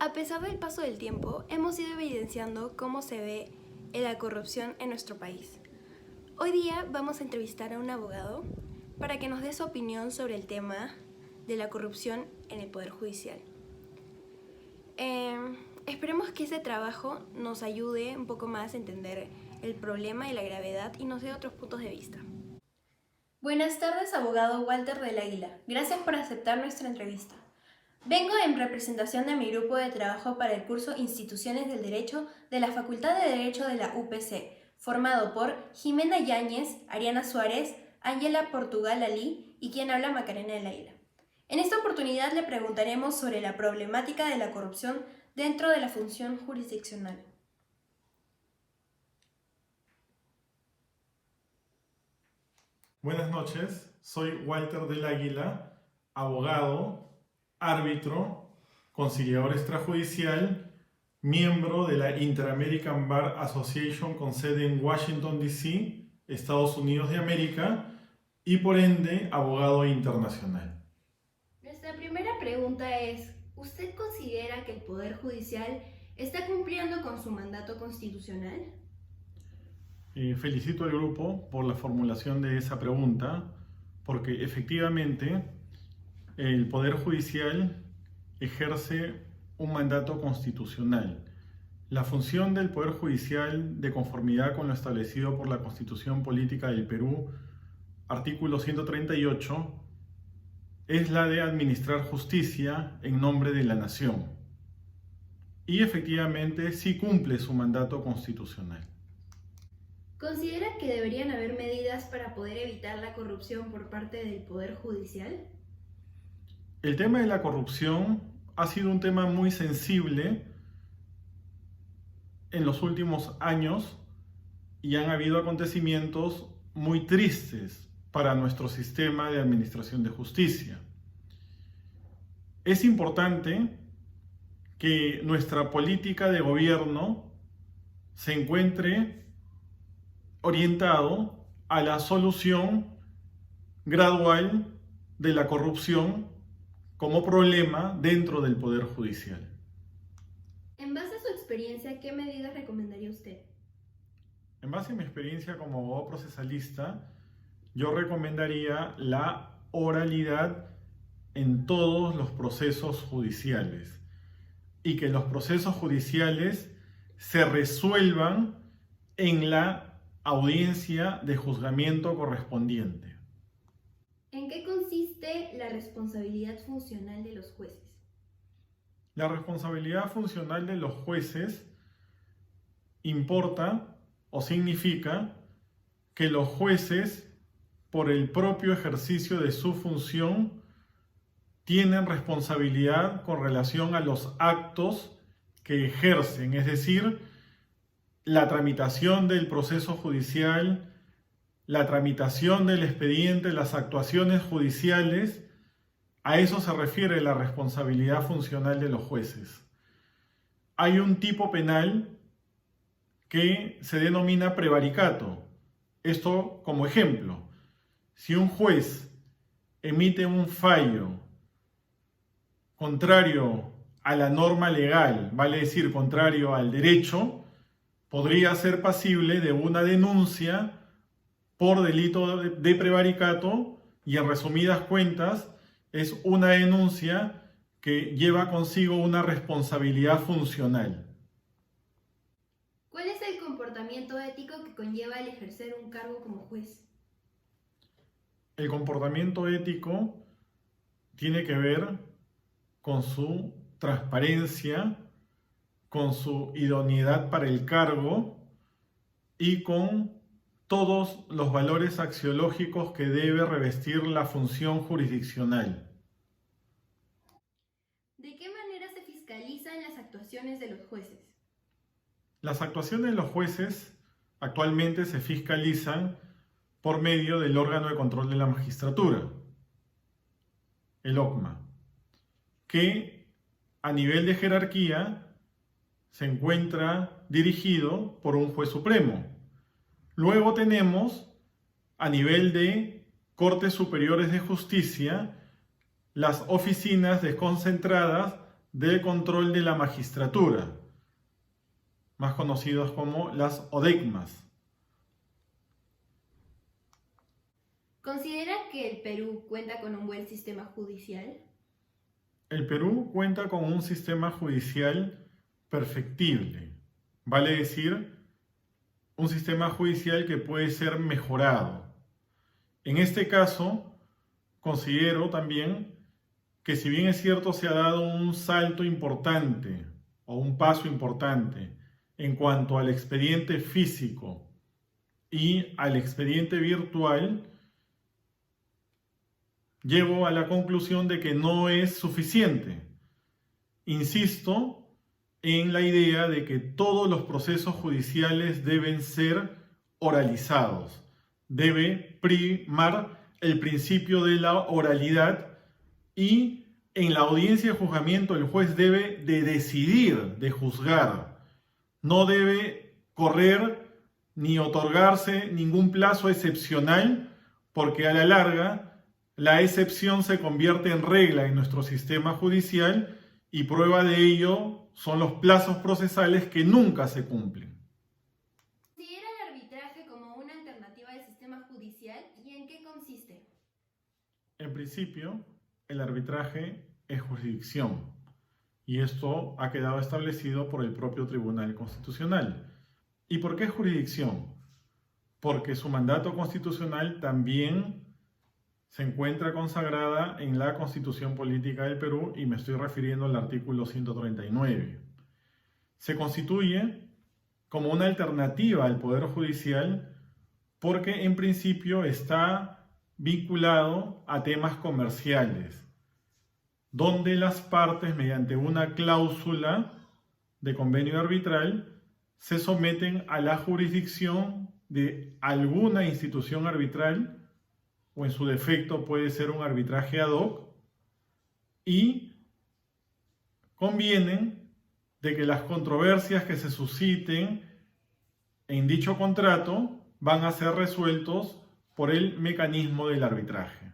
A pesar del paso del tiempo, hemos ido evidenciando cómo se ve la corrupción en nuestro país. Hoy día vamos a entrevistar a un abogado para que nos dé su opinión sobre el tema de la corrupción en el Poder Judicial. Esperemos que ese trabajo nos ayude un poco más a entender el problema y la gravedad y nos dé otros puntos de vista. Buenas tardes, abogado Walter del Águila. Gracias por aceptar nuestra entrevista. Vengo en representación de mi grupo de trabajo para el curso Instituciones del Derecho de la Facultad de Derecho de la UPC, formado por Jimena Yáñez, Ariana Suárez, Ángela Portugal Ali y quien habla Macarena del Águila. En esta oportunidad le preguntaremos sobre la problemática de la corrupción dentro de la función jurisdiccional. Buenas noches, soy Walter del Águila, abogado, árbitro, conciliador extrajudicial, miembro de la Inter-American Bar Association con sede en Washington, D.C., Estados Unidos de América, y por ende, abogado internacional. Nuestra primera pregunta es, ¿usted considera que el Poder Judicial está cumpliendo con su mandato constitucional? Felicito al grupo por la formulación de esa pregunta, porque efectivamente el Poder Judicial ejerce un mandato constitucional. La función del Poder Judicial, de conformidad con lo establecido por la Constitución Política del Perú, artículo 138, es la de administrar justicia en nombre de la nación. Y efectivamente sí cumple su mandato constitucional. ¿Considera que deberían haber medidas para poder evitar la corrupción por parte del Poder Judicial? El tema de la corrupción ha sido un tema muy sensible en los últimos años y han habido acontecimientos muy tristes para nuestro sistema de administración de justicia. Es importante que nuestra política de gobierno se encuentre orientado a la solución gradual de la corrupción como problema dentro del Poder Judicial. En base a su experiencia, ¿qué medidas recomendaría usted? En base a mi experiencia como abogado procesalista, yo recomendaría la oralidad en todos los procesos judiciales y que los procesos judiciales se resuelvan en la audiencia de juzgamiento correspondiente. ¿En qué consiste la responsabilidad funcional de los jueces? La responsabilidad funcional de los jueces importa o significa que los jueces, por el propio ejercicio de su función, tienen responsabilidad con relación a los actos que ejercen, es decir, la tramitación del proceso judicial, la tramitación del expediente, las actuaciones judiciales. A eso se refiere la responsabilidad funcional de los jueces. Hay un tipo penal que se denomina prevaricato. Esto como ejemplo, si un juez emite un fallo contrario a la norma legal, vale decir, contrario al derecho, podría ser pasible de una denuncia por delito de prevaricato y, en resumidas cuentas, es una denuncia que lleva consigo una responsabilidad funcional. ¿Cuál es el comportamiento ético que conlleva el ejercer un cargo como juez? El comportamiento ético tiene que ver con su transparencia, con su idoneidad para el cargo y con todos los valores axiológicos que debe revestir la función jurisdiccional. ¿De qué manera se fiscalizan las actuaciones de los jueces? Las actuaciones de los jueces actualmente se fiscalizan por medio del órgano de control de la magistratura, el OCMA, que a nivel de jerarquía se encuentra dirigido por un juez supremo. Luego tenemos, a nivel de Cortes Superiores de Justicia, las oficinas desconcentradas de control de la magistratura, más conocidos como las ODECMAS. ¿Considera que el Perú cuenta con un buen sistema judicial? El Perú cuenta con un sistema judicial perfectible, vale decir, un sistema judicial que puede ser mejorado. En este caso, considero también que si bien es cierto se ha dado un salto importante o un paso importante en cuanto al expediente físico y al expediente virtual, llego a la conclusión de que no es suficiente. Insisto en la idea de que todos los procesos judiciales deben ser oralizados. Debe primar el principio de la oralidad y en la audiencia de juzgamiento el juez debe de decidir, de juzgar. No debe correr ni otorgarse ningún plazo excepcional porque a la larga la excepción se convierte en regla en nuestro sistema judicial y prueba de ello son los plazos procesales que nunca se cumplen. ¿Considera el arbitraje como una alternativa del sistema judicial y en qué consiste? En principio, el arbitraje es jurisdicción y esto ha quedado establecido por el propio Tribunal Constitucional. ¿Y por qué es jurisdicción? Porque su mandato constitucional también se encuentra consagrada en la Constitución Política del Perú y me estoy refiriendo al artículo 139. Se constituye como una alternativa al Poder Judicial porque en principio está vinculado a temas comerciales, donde las partes mediante una cláusula de convenio arbitral se someten a la jurisdicción de alguna institución arbitral o en su defecto puede ser un arbitraje ad hoc, y convienen de que las controversias que se susciten en dicho contrato van a ser resueltos por el mecanismo del arbitraje.